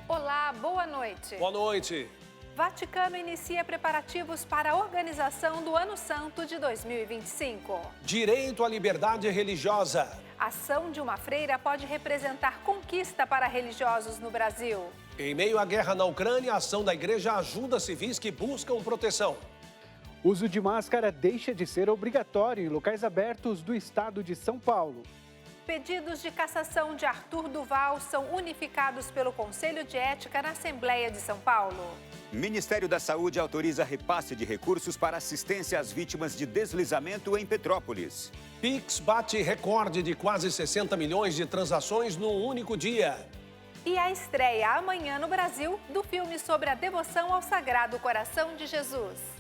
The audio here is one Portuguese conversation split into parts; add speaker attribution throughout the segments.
Speaker 1: Olá, boa noite.
Speaker 2: Boa noite.
Speaker 1: Vaticano inicia preparativos para a organização do Ano Santo de 2025.
Speaker 2: Direito à liberdade religiosa.
Speaker 1: A ação de uma freira pode representar conquista para religiosos no Brasil.
Speaker 2: Em meio à guerra na Ucrânia, a ação da igreja ajuda civis que buscam proteção.
Speaker 3: Uso de máscara deixa de ser obrigatório em locais abertos do estado de São Paulo.
Speaker 1: Pedidos de cassação de Arthur Duval são unificados pelo Conselho de Ética na Assembleia de São Paulo.
Speaker 4: Ministério da Saúde autoriza repasse de recursos para assistência às vítimas de deslizamento em Petrópolis.
Speaker 2: Pix bate recorde de quase 60 milhões de transações num único dia.
Speaker 1: E a estreia amanhã no Brasil do filme sobre a devoção ao Sagrado Coração de Jesus.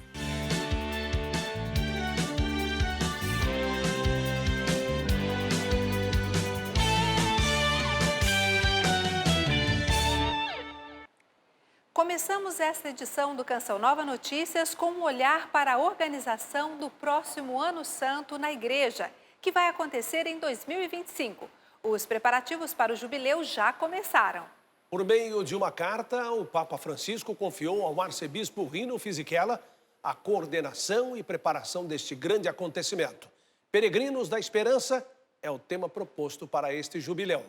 Speaker 1: Começamos esta edição do Canção Nova Notícias com um olhar para a organização do próximo Ano Santo na Igreja, que vai acontecer em 2025. Os preparativos para o jubileu já começaram.
Speaker 2: Por meio de uma carta, o Papa Francisco confiou ao arcebispo Rino Fisichella a coordenação e preparação deste grande acontecimento. Peregrinos da Esperança é o tema proposto para este jubileu.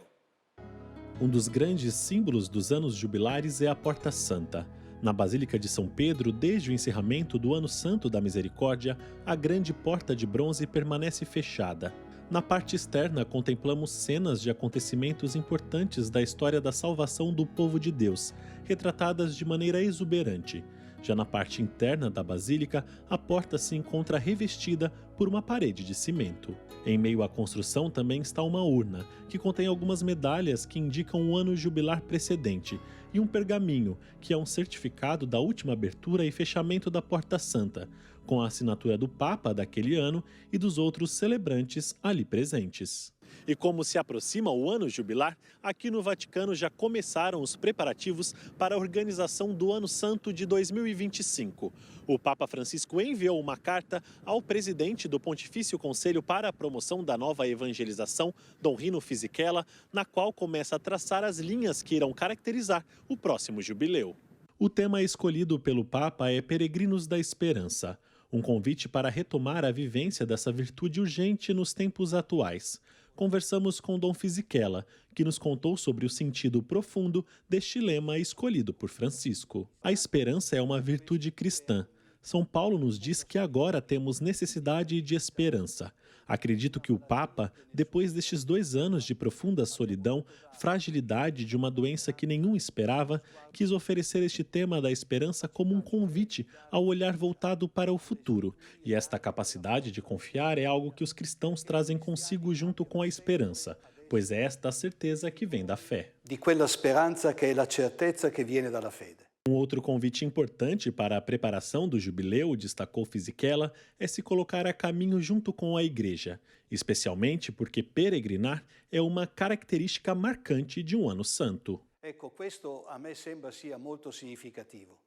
Speaker 5: Um dos grandes símbolos dos anos jubilares é a Porta Santa. Na Basílica de São Pedro, desde o encerramento do Ano Santo da Misericórdia, a grande porta de bronze permanece fechada. Na parte externa, contemplamos cenas de acontecimentos importantes da história da salvação do povo de Deus, retratadas de maneira exuberante. Já na parte interna da Basílica, a porta se encontra revestida por uma parede de cimento. Em meio à construção também está uma urna, que contém algumas medalhas que indicam o ano jubilar precedente, e um pergaminho, que é um certificado da última abertura e fechamento da Porta Santa, com a assinatura do Papa daquele ano e dos outros celebrantes ali presentes. E como se aproxima o ano jubilar, aqui no Vaticano já começaram os preparativos para a organização do Ano Santo de 2025. O Papa Francisco enviou uma carta ao presidente do Pontifício Conselho para a Promoção da Nova Evangelização, Dom Rino Fisichella, na qual começa a traçar as linhas que irão caracterizar o próximo jubileu. O tema escolhido pelo Papa é Peregrinos da Esperança, um convite para retomar a vivência dessa virtude urgente nos tempos atuais. Conversamos com Dom Fisichella, que nos contou sobre o sentido profundo deste lema escolhido por Francisco. A esperança é uma virtude cristã. São Paulo nos diz que agora temos necessidade de esperança. Acredito que o Papa, depois destes 2 anos de profunda solidão, fragilidade de uma doença que nenhum esperava, quis oferecer este tema da esperança como um convite ao olhar voltado para o futuro. E esta capacidade de confiar é algo que os cristãos trazem consigo junto com a esperança, pois é esta a certeza que vem da fé.
Speaker 6: Di quella speranza che è la certezza che viene dalla fede.
Speaker 5: Um outro convite importante para a preparação do jubileu, destacou Fisichella, é se colocar a caminho junto com a Igreja, especialmente porque peregrinar é uma característica marcante de um ano santo.
Speaker 6: Ecco, questo a me sembra sia molto significativo.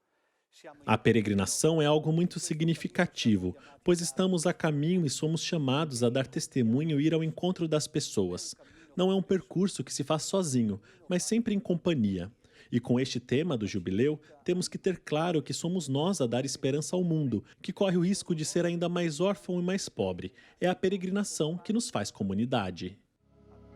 Speaker 5: A peregrinação é algo muito significativo, pois estamos a caminho e somos chamados a dar testemunho e ir ao encontro das pessoas. Não é um percurso que se faz sozinho, mas sempre em companhia. E com este tema do jubileu, temos que ter claro que somos nós a dar esperança ao mundo, que corre o risco de ser ainda mais órfão e mais pobre. É a peregrinação que nos faz comunidade.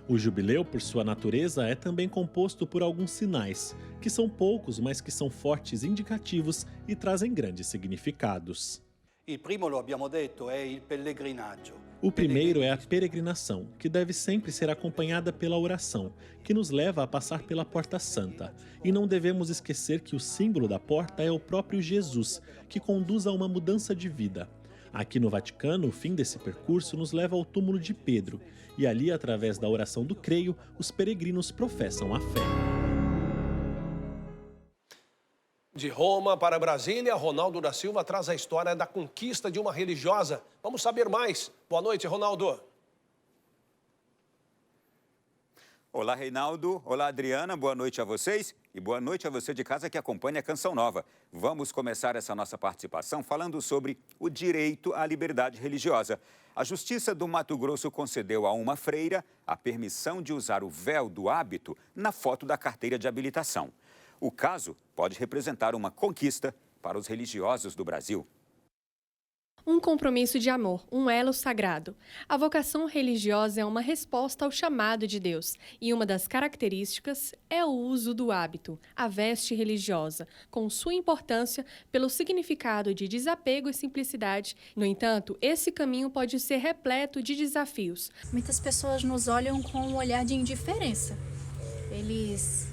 Speaker 5: O jubileu, por sua natureza, é também composto por alguns sinais, que são poucos, mas que são fortes indicativos e trazem grandes significados.
Speaker 6: Il primo, lo abbiamo detto, è il pellegrinaggio.
Speaker 5: O primeiro é a peregrinação, que deve sempre ser acompanhada pela oração, que nos leva a passar pela Porta Santa. E não devemos esquecer que o símbolo da porta é o próprio Jesus, que conduz a uma mudança de vida. Aqui no Vaticano, o fim desse percurso nos leva ao túmulo de Pedro, e ali, através da oração do creio, os peregrinos professam a fé.
Speaker 2: De Roma para Brasília, Ronaldo da Silva traz a história da conquista de uma religiosa. Vamos saber mais. Boa noite, Ronaldo.
Speaker 4: Olá, Reinaldo. Olá, Adriana. Boa noite a vocês e boa noite a você de casa que acompanha a Canção Nova. Vamos começar essa nossa participação falando sobre o direito à liberdade religiosa. A Justiça do Mato Grosso concedeu a uma freira a permissão de usar o véu do hábito na foto da carteira de habilitação. O caso pode representar uma conquista para os religiosos do Brasil.
Speaker 7: Um compromisso de amor, um elo sagrado. A vocação religiosa é uma resposta ao chamado de Deus, e uma das características é o uso do hábito, a veste religiosa, com sua importância pelo significado de desapego e simplicidade. No entanto, esse caminho pode ser repleto de desafios.
Speaker 8: Muitas pessoas nos olham com um olhar de indiferença. Eles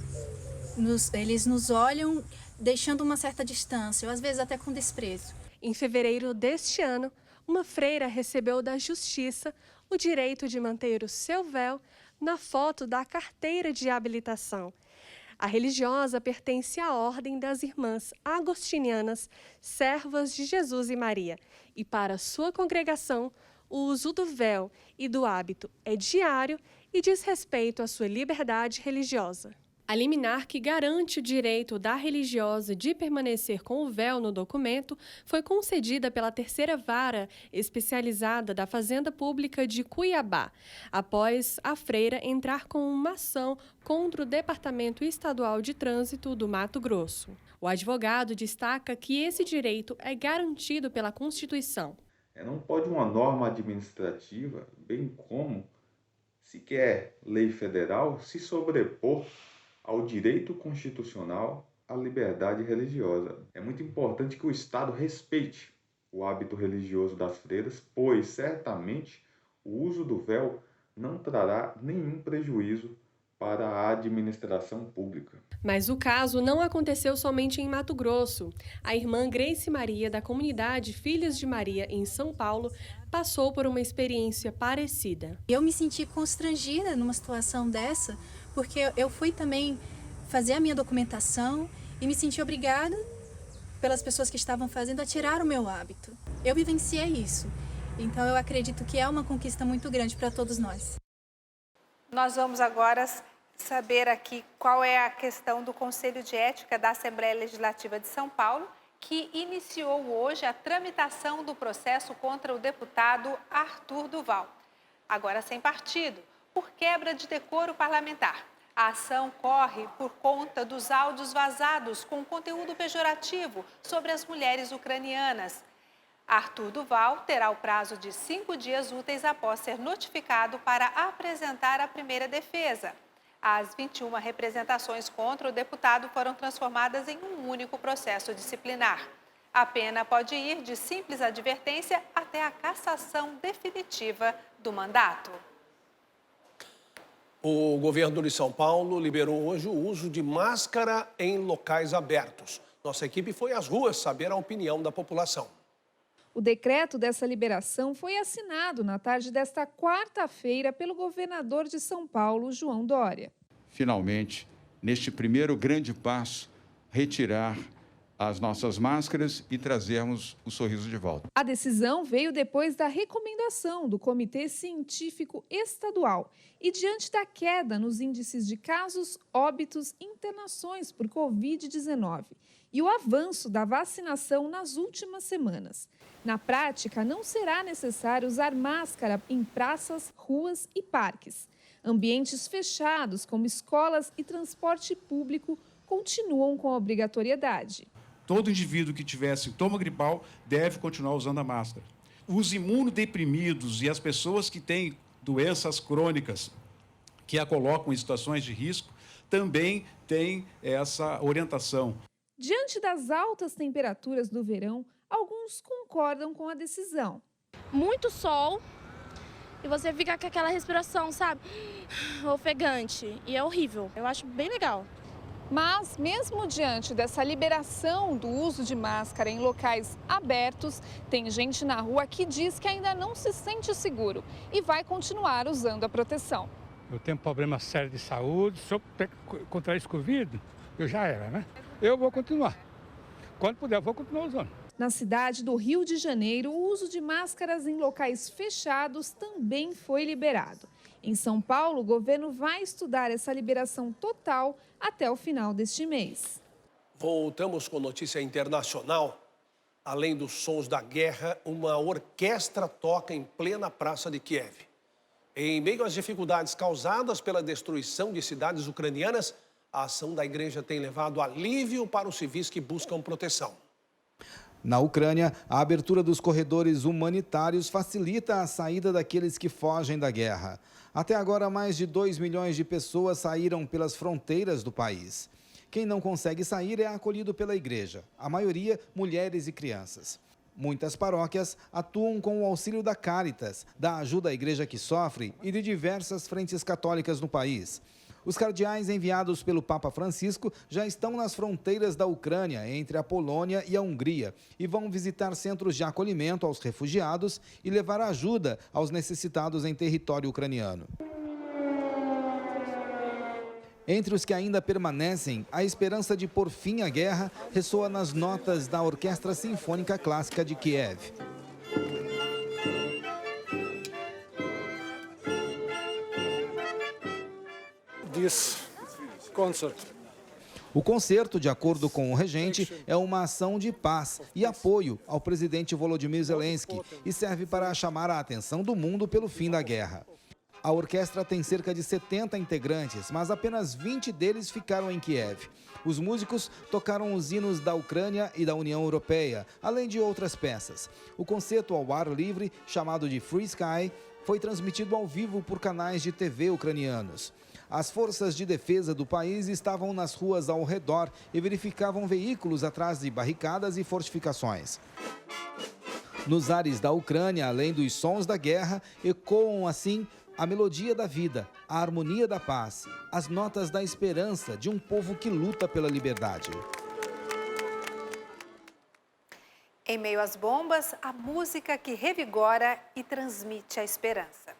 Speaker 8: nos olham deixando uma certa distância, ou às vezes até com desprezo.
Speaker 7: Em fevereiro deste ano, uma freira recebeu da Justiça o direito de manter o seu véu na foto da carteira de habilitação. A religiosa pertence à Ordem das Irmãs Agostinianas, Servas de Jesus e Maria, e para sua congregação, o uso do véu e do hábito é diário e diz respeito à sua liberdade religiosa. A liminar que garante o direito da religiosa de permanecer com o véu no documento foi concedida pela Terceira Vara Especializada da Fazenda Pública de Cuiabá, após a freira entrar com uma ação contra o Departamento Estadual de Trânsito do Mato Grosso. O advogado destaca que esse direito é garantido pela Constituição.
Speaker 9: Não pode uma norma administrativa, bem como sequer lei federal, se sobrepor ao direito constitucional à liberdade religiosa. É muito importante que o Estado respeite o hábito religioso das freiras, pois certamente o uso do véu não trará nenhum prejuízo para a administração pública.
Speaker 7: Mas o caso não aconteceu somente em Mato Grosso. A irmã Grace Maria, da comunidade Filhas de Maria, em São Paulo, passou por uma experiência parecida.
Speaker 8: Eu me senti constrangida numa situação dessa, porque eu fui também fazer a minha documentação e me senti obrigada pelas pessoas que estavam fazendo a tirar o meu hábito. Eu vivenciei isso, então eu acredito que é uma conquista muito grande para todos nós.
Speaker 1: Nós vamos agora saber aqui qual é a questão do Conselho de Ética da Assembleia Legislativa de São Paulo, que iniciou hoje a tramitação do processo contra o deputado Arthur Duval, agora sem partido, por quebra de decoro parlamentar. A ação corre por conta dos áudios vazados com conteúdo pejorativo sobre as mulheres ucranianas. Arthur Duval terá o prazo de 5 dias úteis após ser notificado para apresentar a primeira defesa. As 21 representações contra o deputado foram transformadas em um único processo disciplinar. A pena pode ir de simples advertência até a cassação definitiva do mandato.
Speaker 2: O governo de São Paulo liberou hoje o uso de máscara em locais abertos. Nossa equipe foi às ruas saber a opinião da população.
Speaker 10: O decreto dessa liberação foi assinado na tarde desta quarta-feira pelo governador de São Paulo, João Dória.
Speaker 11: Finalmente, neste primeiro grande passo, retirar as nossas máscaras e trazermos o sorriso de volta.
Speaker 10: A decisão veio depois da recomendação do Comitê Científico Estadual e diante da queda nos índices de casos, óbitos e internações por Covid-19 e o avanço da vacinação nas últimas semanas. Na prática, não será necessário usar máscara em praças, ruas e parques. Ambientes fechados, como escolas e transporte público, continuam com a obrigatoriedade.
Speaker 12: Todo indivíduo que tiver sintoma gripal deve continuar usando a máscara. Os imunodeprimidos e as pessoas que têm doenças crônicas que a colocam em situações de risco também têm essa orientação.
Speaker 10: Diante das altas temperaturas do verão, alguns concordam com a decisão.
Speaker 13: Muito sol e você fica com aquela respiração, sabe, ofegante, e é horrível. Eu acho bem legal.
Speaker 10: Mas, mesmo diante dessa liberação do uso de máscara em locais abertos, tem gente na rua que diz que ainda não se sente seguro e vai continuar usando a proteção.
Speaker 14: Eu tenho problema sério de saúde, se eu contrair esse Covid, eu já era, né? Eu vou continuar. Quando puder, eu vou continuar usando.
Speaker 10: Na cidade do Rio de Janeiro, o uso de máscaras em locais fechados também foi liberado. Em São Paulo, o governo vai estudar essa liberação total até o final deste mês.
Speaker 2: Voltamos com notícia internacional. Além dos sons da guerra, uma orquestra toca em plena praça de Kiev. Em meio às dificuldades causadas pela destruição de cidades ucranianas, A ação da igreja tem levado alívio para os civis que buscam proteção.
Speaker 15: Na Ucrânia, a abertura dos corredores humanitários facilita a saída daqueles que fogem da guerra. Até agora, mais de 2 milhões de pessoas saíram pelas fronteiras do país. Quem não consegue sair é acolhido pela igreja, a maioria mulheres e crianças. Muitas paróquias atuam com o auxílio da Caritas, da Ajuda à Igreja que Sofre e de diversas frentes católicas no país. Os cardeais enviados pelo Papa Francisco já estão nas fronteiras da Ucrânia, entre a Polônia e a Hungria, e vão visitar centros de acolhimento aos refugiados e levar ajuda aos necessitados em território ucraniano. Entre os que ainda permanecem, a esperança de pôr fim à guerra ressoa nas notas da Orquestra Sinfônica Clássica de Kiev. O concerto, de acordo com o regente, é uma ação de paz e apoio ao presidente Volodymyr Zelensky e serve para chamar a atenção do mundo pelo fim da guerra. A orquestra tem cerca de 70 integrantes, mas apenas 20 deles ficaram em Kiev. Os músicos tocaram os hinos da Ucrânia e da União Europeia, além de outras peças. O concerto ao ar livre, chamado de Free Sky, foi transmitido ao vivo por canais de TV ucranianos. As forças de defesa do país estavam nas ruas ao redor e verificavam veículos atrás de barricadas e fortificações. Nos ares da Ucrânia, além dos sons da guerra, ecoam assim a melodia da vida, a harmonia da paz, as notas da esperança de um povo que luta pela liberdade.
Speaker 1: Em meio às bombas, a música que revigora e transmite a esperança.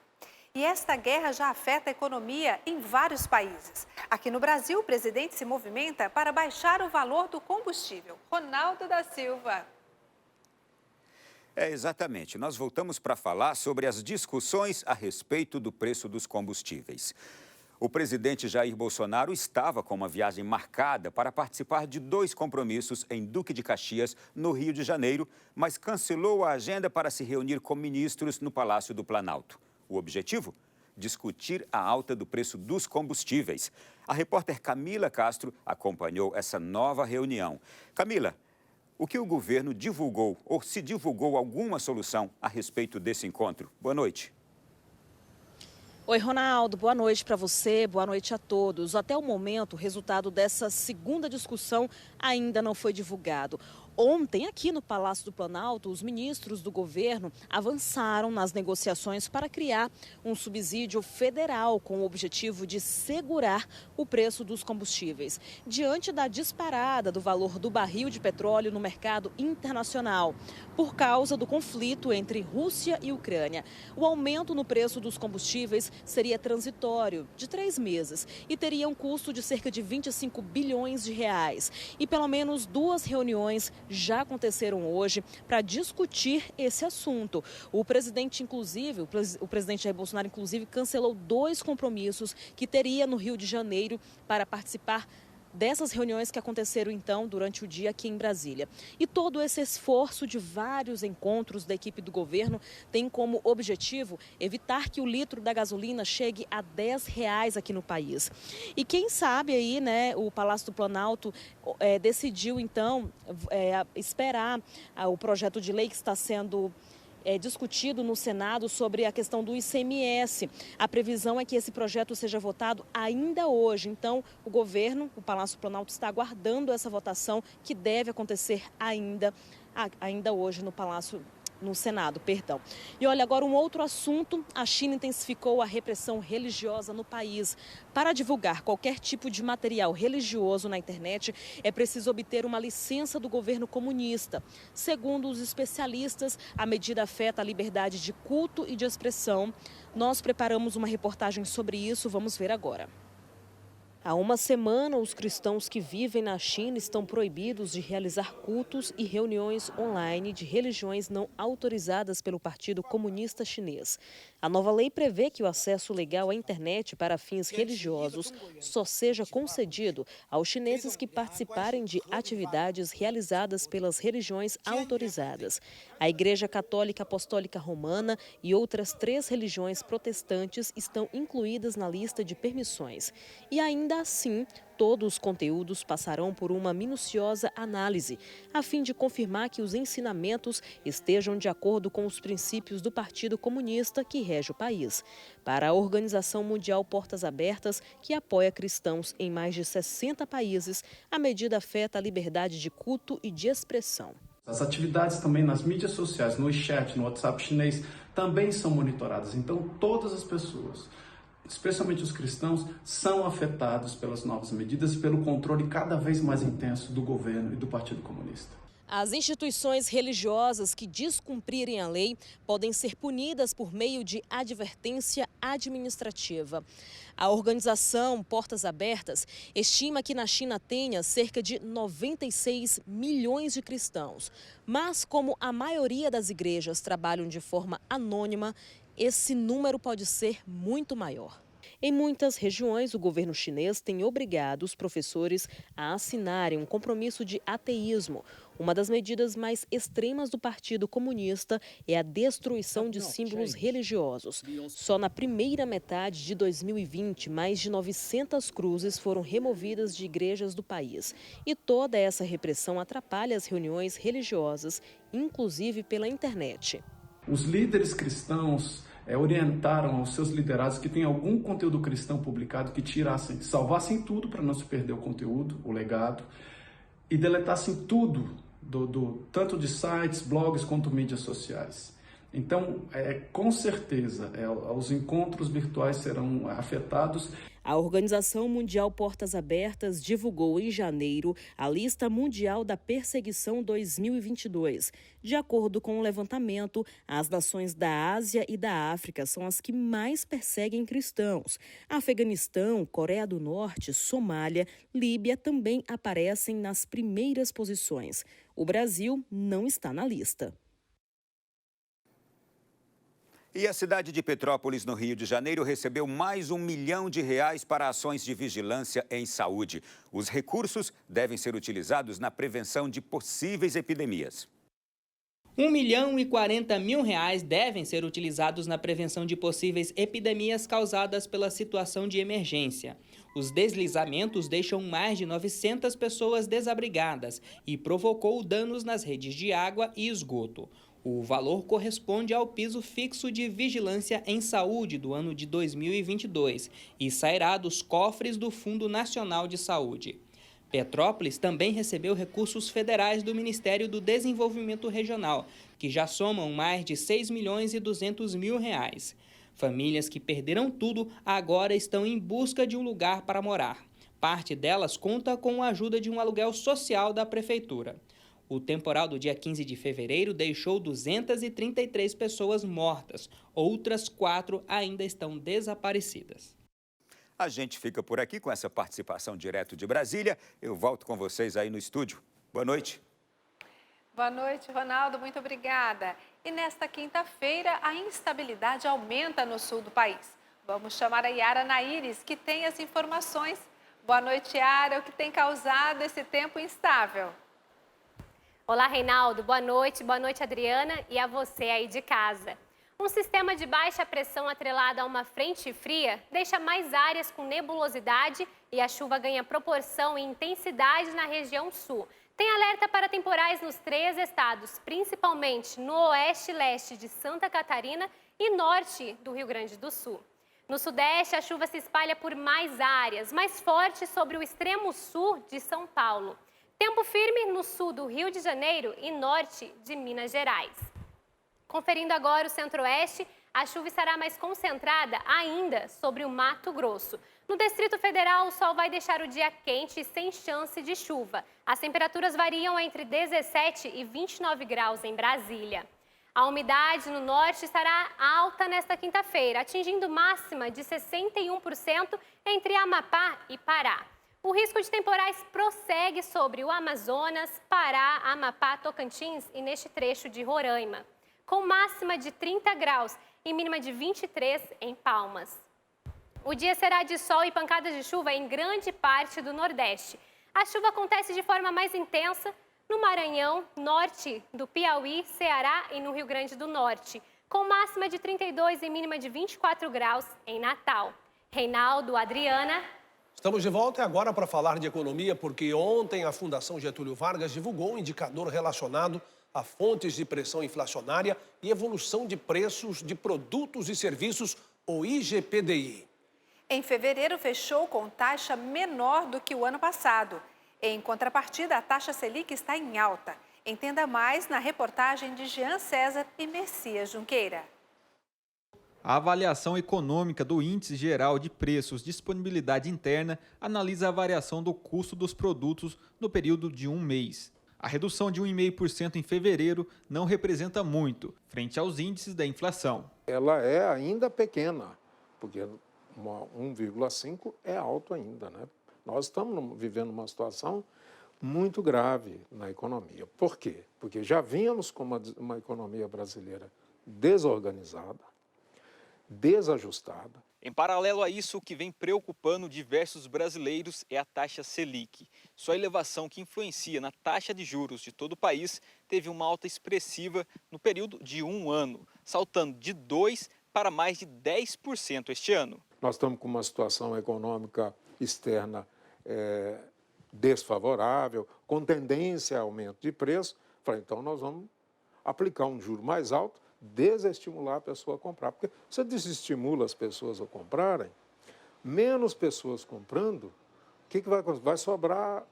Speaker 1: E esta guerra já afeta a economia em vários países. Aqui no Brasil, o presidente se movimenta para baixar o valor do combustível. Ronaldo da Silva.
Speaker 4: Exatamente. Nós voltamos para falar sobre as discussões a respeito do preço dos combustíveis. O presidente Jair Bolsonaro estava com uma viagem marcada para participar de 2 compromissos em Duque de Caxias, no Rio de Janeiro, mas cancelou a agenda para se reunir com ministros no Palácio do Planalto. O objetivo? Discutir a alta do preço dos combustíveis. A repórter Camila Castro acompanhou essa nova reunião. Camila, o que o governo divulgou, ou se divulgou alguma solução a respeito desse encontro? Boa noite.
Speaker 16: Oi, Ronaldo, boa noite para você, boa noite a todos. Até o momento, o resultado dessa segunda discussão ainda não foi divulgado. Ontem, aqui no Palácio do Planalto, os ministros do governo avançaram nas negociações para criar um subsídio federal com o objetivo de segurar o preço dos combustíveis. Diante da disparada do valor do barril de petróleo no mercado internacional, por causa do conflito entre Rússia e Ucrânia, o aumento no preço dos combustíveis seria transitório, de 3 meses, e teria um custo de cerca de 25 bilhões de reais. E pelo menos 2 reuniões já aconteceram hoje para discutir esse assunto. O presidente Jair Bolsonaro, inclusive, cancelou 2 compromissos que teria no Rio de Janeiro para participar dessas reuniões que aconteceram, então, durante o dia aqui em Brasília. E todo esse esforço de vários encontros da equipe do governo tem como objetivo evitar que o litro da gasolina chegue a R$10 aqui no país. E quem sabe aí, né, o Palácio do Planalto decidiu, então, esperar o projeto de lei que está sendo discutido no Senado sobre a questão do ICMS. A previsão é que esse projeto seja votado ainda hoje. Então, o governo, o Palácio do Planalto, está aguardando essa votação que deve acontecer ainda hoje no Senado, perdão. E olha, agora um outro assunto, a China intensificou a repressão religiosa no país. Para divulgar qualquer tipo de material religioso na internet, é preciso obter uma licença do governo comunista. Segundo os especialistas, a medida afeta a liberdade de culto e de expressão. Nós preparamos uma reportagem sobre isso, vamos ver agora. Há uma semana, os cristãos que vivem na China estão proibidos de realizar cultos e reuniões online de religiões não autorizadas pelo Partido Comunista Chinês. A nova lei prevê que o acesso legal à internet para fins religiosos só seja concedido aos chineses que participarem de atividades realizadas pelas religiões autorizadas. A Igreja Católica Apostólica Romana e outras 3 religiões protestantes estão incluídas na lista de permissões. E ainda Ainda assim, todos os conteúdos passarão por uma minuciosa análise, a fim de confirmar que os ensinamentos estejam de acordo com os princípios do Partido Comunista que rege o país. Para a Organização Mundial Portas Abertas, que apoia cristãos em mais de 60 países, a medida afeta a liberdade de culto e de expressão.
Speaker 17: As atividades também nas mídias sociais, no WeChat, no WhatsApp chinês, também são monitoradas. Então, todas as pessoas, especialmente os cristãos, são afetados pelas novas medidas e pelo controle cada vez mais intenso do governo e do Partido Comunista.
Speaker 16: As instituições religiosas que descumprirem a lei podem ser punidas por meio de advertência administrativa. A organização Portas Abertas estima que na China tenha cerca de 96 milhões de cristãos. Mas como a maioria das igrejas trabalham de forma anônima, esse número pode ser muito maior. Em muitas regiões, o governo chinês tem obrigado os professores a assinarem um compromisso de ateísmo. Uma das medidas mais extremas do Partido Comunista é a destruição de símbolos religiosos. Só na primeira metade de 2020, mais de 900 cruzes foram removidas de igrejas do país. E toda essa repressão atrapalha as reuniões religiosas, inclusive pela internet.
Speaker 17: Os líderes cristãos orientaram aos seus liderados que tem algum conteúdo cristão publicado que tirassem, salvassem tudo para não se perder o conteúdo, o legado, e deletassem tudo, tanto de sites, blogs, quanto mídias sociais. Então, com certeza, os encontros virtuais serão afetados.
Speaker 16: A Organização Mundial Portas Abertas divulgou em janeiro a Lista Mundial da Perseguição 2022. De acordo com o levantamento, as nações da Ásia e da África são as que mais perseguem cristãos. Afeganistão, Coreia do Norte, Somália, Líbia também aparecem nas primeiras posições. O Brasil não está na lista.
Speaker 4: E a cidade de Petrópolis, no Rio de Janeiro, recebeu mais R$1 milhão para ações de vigilância em saúde. Os recursos devem ser utilizados na prevenção de possíveis epidemias.
Speaker 18: R$1.040.000 devem ser utilizados na prevenção de possíveis epidemias causadas pela situação de emergência. Os deslizamentos deixam mais de 900 pessoas desabrigadas e provocou danos nas redes de água e esgoto. O valor corresponde ao piso fixo de vigilância em saúde do ano de 2022 e sairá dos cofres do Fundo Nacional de Saúde. Petrópolis também recebeu recursos federais do Ministério do Desenvolvimento Regional, que já somam mais de R$6.200.000. Famílias que perderam tudo agora estão em busca de um lugar para morar. Parte delas conta com a ajuda de um aluguel social da Prefeitura. O temporal do dia 15 de fevereiro deixou 233 pessoas mortas. Outras 4 ainda estão desaparecidas.
Speaker 4: A gente fica por aqui com essa participação direto de Brasília. Eu volto com vocês aí no estúdio. Boa noite.
Speaker 1: Boa noite, Ronaldo. Muito obrigada. E nesta quinta-feira, a instabilidade aumenta no sul do país. Vamos chamar a Yara Naires, que tem as informações. Boa noite, Yara. O que tem causado esse tempo instável?
Speaker 19: Olá, Reinaldo. Boa noite, Adriana, e a você aí de casa. Um sistema de baixa pressão atrelado a uma frente fria deixa mais áreas com nebulosidade e a chuva ganha proporção e intensidade na região sul. Tem alerta para temporais nos 3 estados, principalmente no oeste e leste de Santa Catarina e norte do Rio Grande do Sul. No sudeste, a chuva se espalha por mais áreas, mais forte sobre o extremo sul de São Paulo. Tempo firme no sul do Rio de Janeiro e norte de Minas Gerais. Conferindo agora o centro-oeste, a chuva estará mais concentrada ainda sobre o Mato Grosso. No Distrito Federal, o sol vai deixar o dia quente e sem chance de chuva. As temperaturas variam entre 17 e 29 graus em Brasília. A umidade no norte estará alta nesta quinta-feira, atingindo máxima de 61% entre Amapá e Pará. O risco de temporais prossegue sobre o Amazonas, Pará, Amapá, Tocantins e neste trecho de Roraima, com máxima de 30 graus e mínima de 23 em Palmas. O dia será de sol e pancadas de chuva em grande parte do Nordeste. A chuva acontece de forma mais intensa no Maranhão, norte do Piauí, Ceará e no Rio Grande do Norte, com máxima de 32 e mínima de 24 graus em Natal. Reinaldo, Adriana.
Speaker 2: Estamos de volta agora para falar de economia, porque ontem a Fundação Getúlio Vargas divulgou um indicador relacionado a fontes de pressão inflacionária e evolução de preços de produtos e serviços, o IGPDI.
Speaker 1: Em fevereiro, fechou com taxa menor do que o ano passado. Em contrapartida, a taxa Selic está em alta. Entenda mais na reportagem de Jean César e Messias Junqueira.
Speaker 20: A avaliação econômica do Índice Geral de Preços Disponibilidade Interna analisa a variação do custo dos produtos no período de um mês. A redução de 1,5% em fevereiro não representa muito, frente aos índices da inflação.
Speaker 21: Ela é ainda pequena, porque 1,5% é alto ainda, né? Nós estamos vivendo uma situação muito grave na economia. Por quê? Porque já vínhamos com uma economia brasileira desorganizada, desajustada.
Speaker 22: Em paralelo a isso, o que vem preocupando diversos brasileiros é a taxa Selic. Sua elevação, que influencia na taxa de juros de todo o país, teve uma alta expressiva no período de um ano, saltando de 2% para mais de 10% este ano.
Speaker 21: Nós estamos com uma situação econômica externa desfavorável, com tendência a aumento de preço. Então nós vamos aplicar um juro mais alto, desestimular a pessoa a comprar. Porque se você desestimula as pessoas a comprarem, menos pessoas comprando, o que vai acontecer? Vai sobrar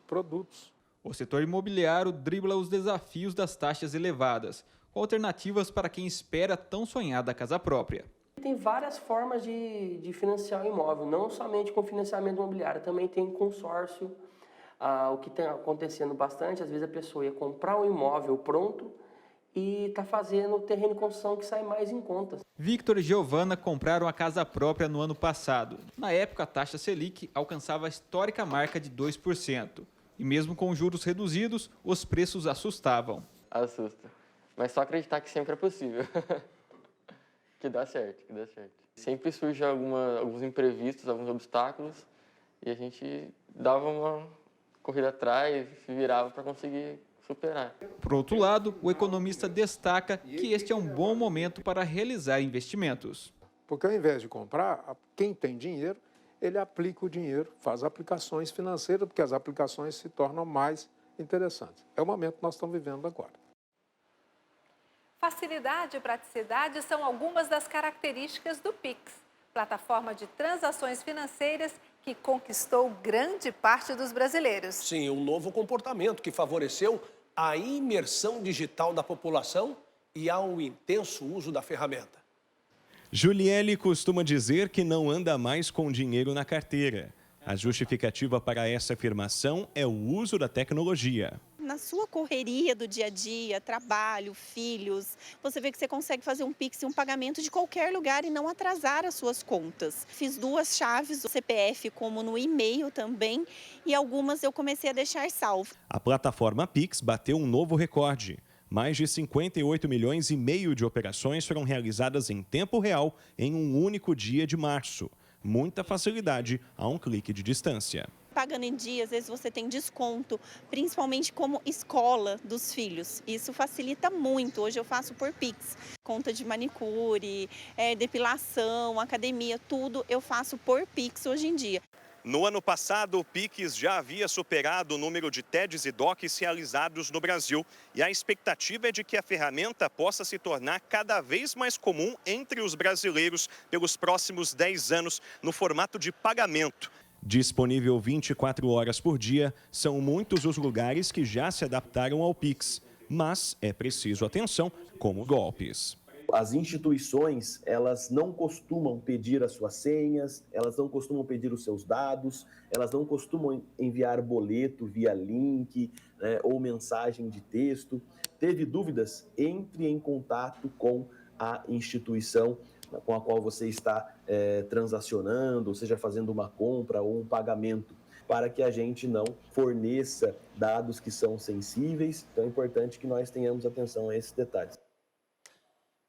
Speaker 21: produtos.
Speaker 20: O setor imobiliário dribla os desafios das taxas elevadas, com alternativas para quem espera a tão sonhada casa própria.
Speaker 23: Tem várias formas de financiar o imóvel, não somente com financiamento imobiliário, também tem consórcio. O que está acontecendo bastante, às vezes a pessoa ia comprar um imóvel pronto e está fazendo o terreno de construção que sai mais em conta.
Speaker 20: Victor e Giovana compraram a casa própria no ano passado. Na época, a taxa Selic alcançava a histórica marca de 2%. E mesmo com juros reduzidos, os preços assustavam.
Speaker 23: Assusta, mas só acreditar que sempre é possível. Que dá certo, que dá certo. Sempre surge alguns imprevistos, alguns obstáculos, e a gente dava uma corrida atrás, se virava para conseguir superar.
Speaker 20: Por outro lado, o economista destaca que este é um bom momento para realizar investimentos.
Speaker 21: Porque ao invés de comprar, quem tem dinheiro, ele aplica o dinheiro, faz aplicações financeiras, porque as aplicações se tornam mais interessantes. É o momento que nós estamos vivendo agora.
Speaker 1: Facilidade e praticidade são algumas das características do Pix, plataforma de transações financeiras que conquistou grande parte dos brasileiros.
Speaker 2: Sim, um novo comportamento que favoreceu a imersão digital da população e ao intenso uso da ferramenta.
Speaker 24: Juliele costuma dizer que não anda mais com dinheiro na carteira. A justificativa para essa afirmação é o uso da tecnologia.
Speaker 25: Na sua correria do dia a dia, trabalho, filhos, você vê que você consegue fazer um Pix e um pagamento de qualquer lugar e não atrasar as suas contas. Fiz 2 chaves, no CPF como no e-mail também, e algumas eu comecei a deixar salvo.
Speaker 24: A plataforma Pix bateu um novo recorde. Mais de 58 milhões e meio de operações foram realizadas em tempo real em um único dia de março. Muita facilidade a um clique de distância.
Speaker 25: Pagando em dia, às vezes você tem desconto, principalmente como escola dos filhos. Isso facilita muito. Hoje eu faço por Pix. Conta de manicure, depilação, academia, tudo eu faço por Pix hoje em dia.
Speaker 26: No ano passado, o Pix já havia superado o número de TEDs e DOCs realizados no Brasil. E a expectativa é de que a ferramenta possa se tornar cada vez mais comum entre os brasileiros pelos próximos 10 anos no formato de pagamento.
Speaker 24: Disponível 24 horas por dia, são muitos os lugares que já se adaptaram ao Pix. Mas é preciso atenção como golpes.
Speaker 27: As instituições, elas não costumam pedir as suas senhas, elas não costumam pedir os seus dados, elas não costumam enviar boleto via link, ou mensagem de texto. Teve dúvidas? Entre em contato com a instituição com a qual você está transacionando, ou seja, fazendo uma compra ou um pagamento, para que a gente não forneça dados que são sensíveis. Então é importante que nós tenhamos atenção a esses detalhes.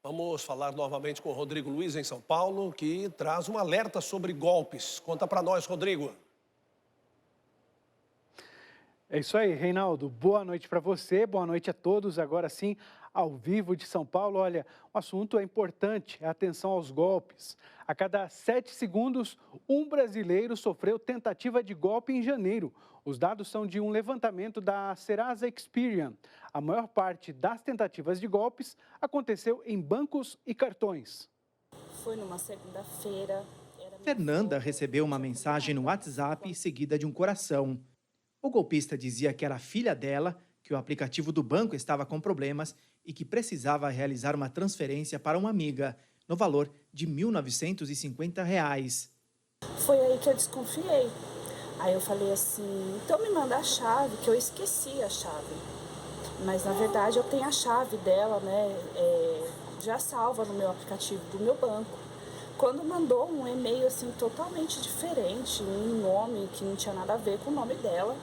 Speaker 2: Vamos falar novamente com o Rodrigo Luiz, em São Paulo, que traz um alerta sobre golpes. Conta para nós, Rodrigo.
Speaker 3: É isso aí, Reinaldo. Boa noite para você, boa noite a todos. Agora sim, ao vivo de São Paulo. Olha, o assunto é importante, atenção aos golpes. A cada 7 segundos, um brasileiro sofreu tentativa de golpe em janeiro. Os dados são de um levantamento da Serasa Experian. A maior parte das tentativas de golpes aconteceu em bancos e cartões.
Speaker 5: Foi numa segunda-feira.
Speaker 6: Fernanda recebeu uma mensagem no WhatsApp seguida de um coração. O golpista dizia que era a filha dela, que o aplicativo do banco estava com problemas e que precisava realizar uma transferência para uma amiga, no valor de R$ 1.950.
Speaker 5: Foi aí que eu desconfiei. Aí eu falei assim, então me manda a chave, que eu esqueci a chave. Mas na verdade eu tenho a chave dela, né, já salva no meu aplicativo do meu banco. Quando mandou um e-mail assim totalmente diferente, um nome que não tinha nada a ver com o nome dela.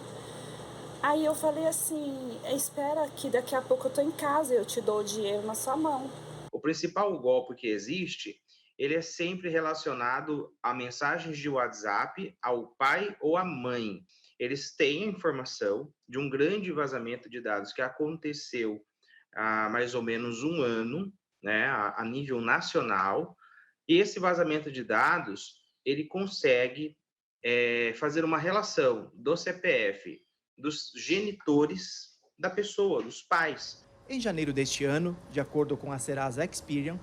Speaker 5: Aí eu falei assim, espera que daqui a pouco eu tô em casa, eu te dou o dinheiro na sua mão.
Speaker 7: O principal golpe que existe, ele é sempre relacionado a mensagens de WhatsApp ao pai ou à mãe. Eles têm informação de um grande vazamento de dados que aconteceu há mais ou menos um ano, né, a nível nacional. E esse vazamento de dados, ele consegue fazer uma relação do CPF, dos genitores da pessoa, dos pais.
Speaker 6: Em janeiro deste ano, de acordo com a Serasa Experian,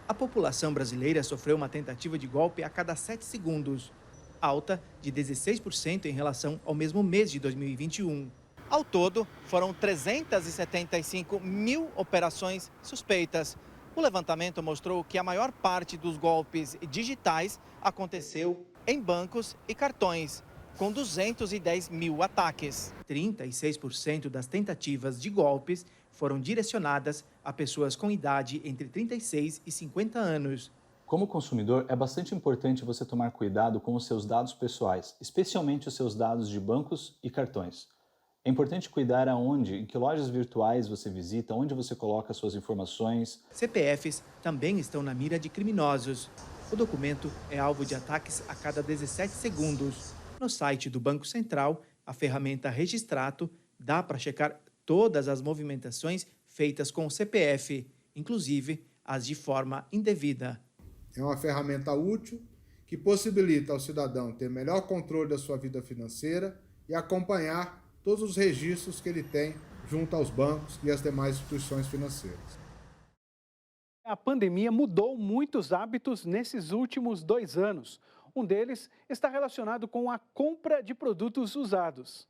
Speaker 6: a população brasileira sofreu uma tentativa de golpe a cada 7 segundos, alta de 16% em relação ao mesmo mês de 2021. Ao todo, foram 375 mil operações suspeitas. O levantamento mostrou que a maior parte dos golpes digitais aconteceu em bancos e cartões, com 210 mil ataques. 36% das tentativas de golpes foram direcionadas a pessoas com idade entre 36 e 50 anos.
Speaker 8: Como consumidor, é bastante importante você tomar cuidado com os seus dados pessoais, especialmente os seus dados de bancos e cartões. É importante cuidar aonde, em que lojas virtuais você visita, onde você coloca suas informações.
Speaker 6: CPFs também estão na mira de criminosos. O documento é alvo de ataques a cada 17 segundos. No site do Banco Central, a ferramenta Registrato dá para checar todas as movimentações feitas com o CPF, inclusive as de forma indevida.
Speaker 9: É uma ferramenta útil que possibilita ao cidadão ter melhor controle da sua vida financeira e acompanhar todos os registros que ele tem junto aos bancos e às demais instituições financeiras.
Speaker 3: A pandemia mudou muitos hábitos nesses últimos 2 anos. Um deles está relacionado com a compra de produtos usados.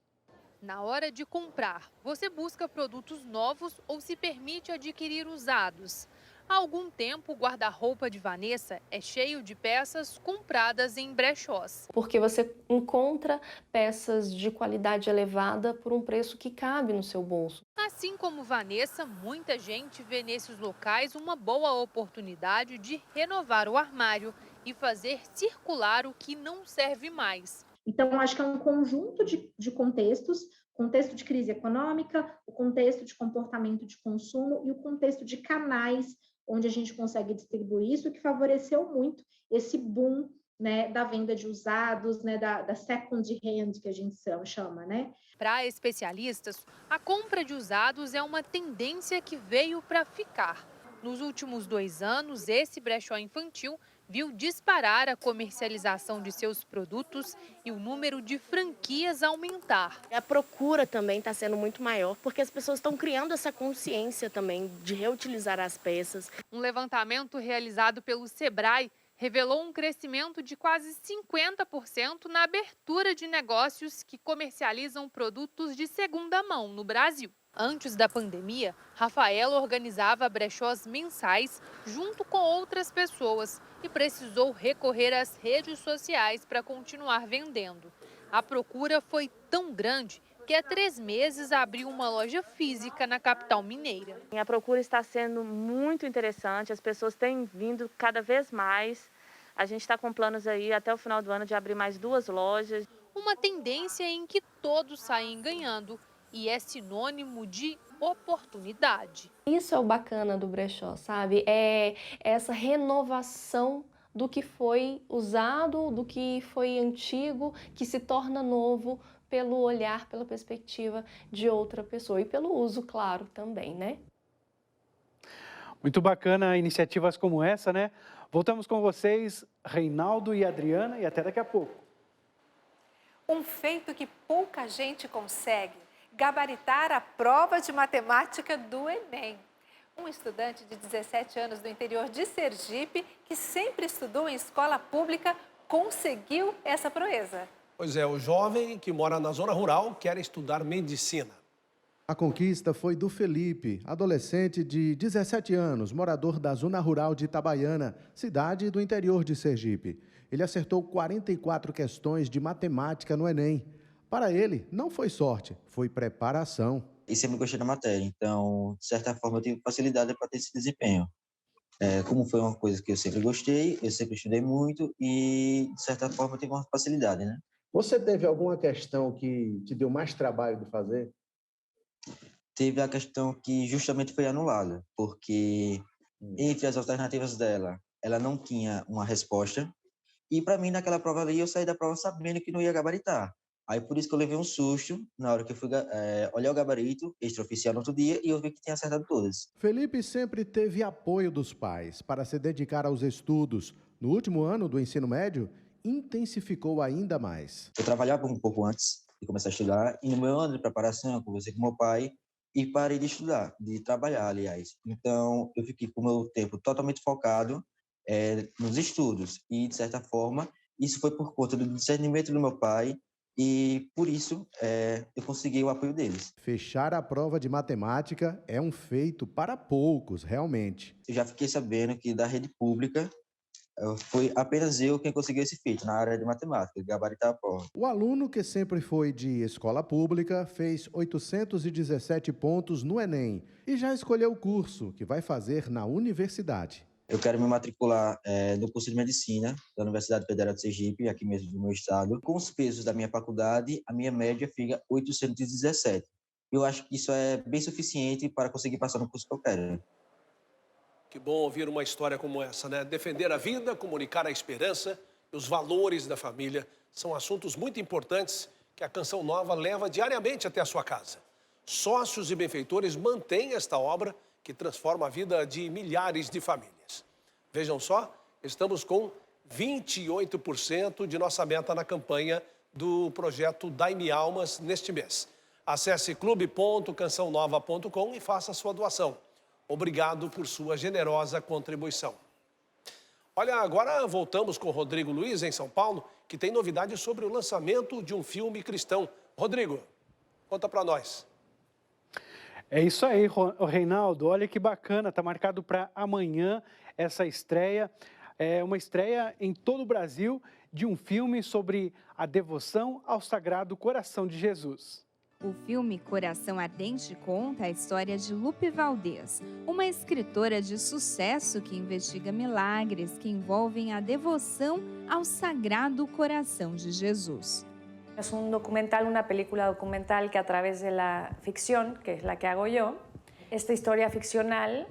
Speaker 11: Na hora de comprar, você busca produtos novos ou se permite adquirir usados. Há algum tempo, o guarda-roupa de Vanessa é cheio de peças compradas em brechós.
Speaker 28: Porque você encontra peças de qualidade elevada por um preço que cabe no seu bolso.
Speaker 11: Assim como Vanessa, muita gente vê nesses locais uma boa oportunidade de renovar o armário e fazer circular o que não serve mais.
Speaker 29: Então, acho que é um conjunto de contextos, contexto de crise econômica, o contexto de comportamento de consumo e o contexto de canais onde a gente consegue distribuir isso, que favoreceu muito esse boom, né, da venda de usados, né, da second hand, que a gente chama, né?
Speaker 11: Para especialistas, a compra de usados é uma tendência que veio para ficar. Nos últimos 2 anos, esse brechó infantil viu disparar a comercialização de seus produtos e o número de franquias aumentar.
Speaker 30: A procura também está sendo muito maior, porque as pessoas estão criando essa consciência também de reutilizar as peças.
Speaker 11: Um levantamento realizado pelo Sebrae revelou um crescimento de quase 50% na abertura de negócios que comercializam produtos de segunda mão no Brasil. Antes da pandemia, Rafaela organizava brechós mensais junto com outras pessoas e precisou recorrer às redes sociais para continuar vendendo. A procura foi tão grande que há 3 meses abriu uma loja física na capital mineira.
Speaker 31: A procura está sendo muito interessante, as pessoas têm vindo cada vez mais. A gente está com planos aí até o final do ano de abrir mais 2 lojas.
Speaker 11: Uma tendência em que todos saem ganhando e é sinônimo de oportunidade.
Speaker 28: Isso é o bacana do brechó, sabe? É essa renovação do que foi usado, do que foi antigo, que se torna novo pelo olhar, pela perspectiva de outra pessoa e pelo uso, claro, também, né?
Speaker 3: Muito bacana iniciativas como essa, né? Voltamos com vocês, Reinaldo e Adriana, e até daqui a pouco.
Speaker 1: Um feito que pouca gente consegue: gabaritar a prova de matemática do Enem. Um estudante de 17 anos do interior de Sergipe, que sempre estudou em escola pública, conseguiu essa proeza.
Speaker 2: Pois é, o jovem que mora na zona rural quer estudar medicina.
Speaker 4: A conquista foi do Felipe, adolescente de 17 anos, morador da zona rural de Itabaiana, cidade do interior de Sergipe. Ele acertou 44 questões de matemática no Enem. Para ele, não foi sorte, foi preparação.
Speaker 10: E sempre gostei da matéria, então, de certa forma, eu tive facilidade para ter esse desempenho. Como foi uma coisa que eu sempre gostei, eu sempre estudei muito e, de certa forma, eu tive uma facilidade, né?
Speaker 4: Você teve alguma questão que te deu mais trabalho de fazer?
Speaker 10: Teve a questão que justamente foi anulada, porque entre as alternativas dela, ela não tinha uma resposta. E, para mim, naquela prova ali, eu saí da prova sabendo que não ia gabaritar. Aí, por isso que eu levei um susto na hora que eu fui olhar o gabarito extraoficial no outro dia e eu vi que tinha acertado todas.
Speaker 4: Felipe sempre teve apoio dos pais para se dedicar aos estudos. No último ano do ensino médio, intensificou ainda mais.
Speaker 10: Eu trabalhava um pouco antes de começar a estudar e no meu ano de preparação eu conversei com meu pai e parei de estudar, de trabalhar, aliás. Então, eu fiquei com o meu tempo totalmente focado nos estudos e, de certa forma, isso foi por conta do discernimento do meu pai e, por isso, eu consegui o apoio deles.
Speaker 4: Fechar a prova de matemática é um feito para poucos, realmente.
Speaker 10: Eu já fiquei sabendo que da rede pública foi apenas eu quem conseguiu esse feito na área de matemática, de gabaritar a prova.
Speaker 4: O aluno, que sempre foi de escola pública, fez 817 pontos no Enem e já escolheu o curso que vai fazer na universidade.
Speaker 10: Eu quero me matricular no curso de Medicina da Universidade Federal de Sergipe, aqui mesmo do meu estado. Com os pesos da minha faculdade, a minha média fica 817. Eu acho que isso é bem suficiente para conseguir passar no curso que eu quero.
Speaker 2: Que bom ouvir uma história como essa, né? Defender a vida, comunicar a esperança e os valores da família são assuntos muito importantes que a Canção Nova leva diariamente até a sua casa. Sócios e benfeitores mantêm esta obra que transforma a vida de milhares de famílias. Vejam só, estamos com 28% de nossa meta na campanha do projeto Dai-me Almas neste mês. Acesse clube.cançãonova.com e faça a sua doação. Obrigado por sua generosa contribuição. Olha, agora voltamos com o Rodrigo Luiz, em São Paulo, que tem novidades sobre o lançamento de um filme cristão. Rodrigo, conta para nós.
Speaker 3: É isso aí, Reinaldo. Olha que bacana, está marcado para amanhã essa estreia. É uma estreia em todo o Brasil de um filme sobre a devoção ao Sagrado Coração de Jesus.
Speaker 12: O filme Coração Ardente conta a história de Lupe Valdez, uma escritora de sucesso que investiga milagres que envolvem a devoção ao Sagrado Coração de Jesus.
Speaker 13: Es un documental, una película documental que a través de la ficción, que es la que hago yo, esta historia ficcional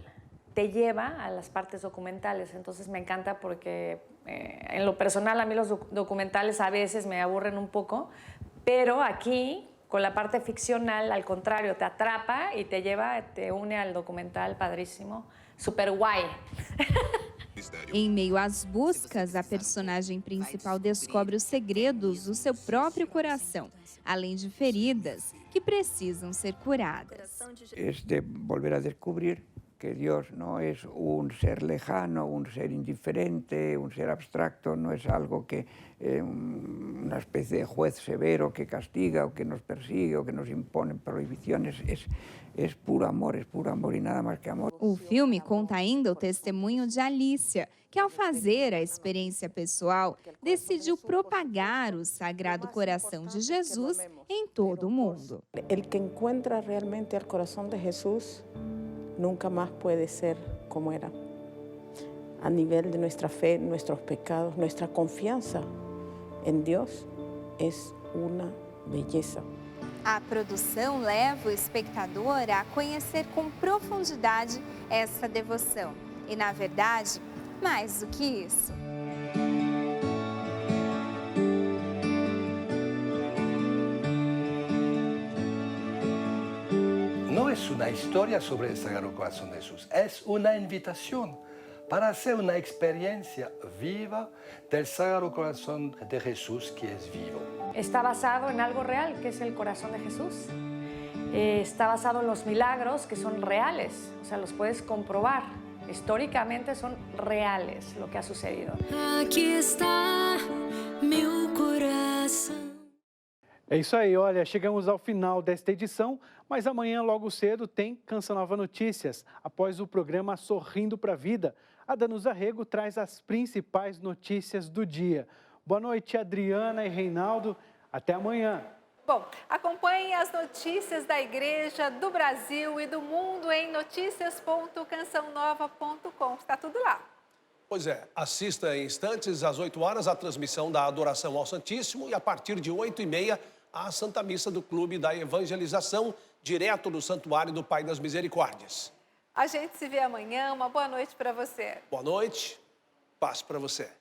Speaker 13: te lleva a las partes documentales. Entonces me encanta porque en lo personal a mí los documentales a veces me aburren un poco, pero aquí con la parte ficcional al contrario te atrapa y te lleva, te une al documental padrísimo, super guay.
Speaker 12: Em meio às buscas, a personagem principal descobre os segredos do seu próprio coração, além de feridas que precisam ser curadas.
Speaker 14: É de volver a descobrir que Deus não é um ser lejano, um ser indiferente, um ser abstracto, não é algo que uma espécie de juez severo que castiga, ou que nos persigue, ou que nos impõe proibições. É puro amor e nada mais que amor.
Speaker 12: O filme conta ainda o testemunho de Alicia, que ao fazer a experiência pessoal, decidiu propagar o Sagrado Coração de Jesus em todo o mundo.
Speaker 15: El que encuentra realmente el corazón de Jesús nunca más puede ser como era. A nivel de nuestra fe, nuestros pecados, nuestra confianza en Dios es una belleza.
Speaker 12: A produção leva o espectador a conhecer com profundidade essa devoção. E, na verdade, mais do que isso.
Speaker 16: es una historia sobre el Sagrado Corazón de Jesús, es una invitación para hacer una experiencia viva del Sagrado Corazón de Jesús que es vivo.
Speaker 13: Está basado en algo real, que es el corazón de Jesús. Está basado en los milagros que son reales, o sea, los puedes comprobar. Históricamente son reales lo que ha sucedido.
Speaker 17: Aqui está meu coração.
Speaker 3: É isso aí, olha, chegamos ao final desta edição, mas amanhã logo cedo tem Canção Nova Notícias. Após o programa Sorrindo para a Vida, a Danusa Rego traz as principais notícias do dia. Boa noite, Adriana e Reinaldo. Até amanhã.
Speaker 1: Bom, acompanhe as notícias da Igreja, do Brasil e do mundo em noticias.cançãonova.com. Está tudo lá.
Speaker 2: Pois é, assista em instantes às 8 horas a transmissão da adoração ao Santíssimo e a partir de 8h30 a Santa Missa do Clube da Evangelização, direto do Santuário do Pai das Misericórdias.
Speaker 1: A gente se vê amanhã. Uma boa noite para você.
Speaker 2: Boa noite, paz para você.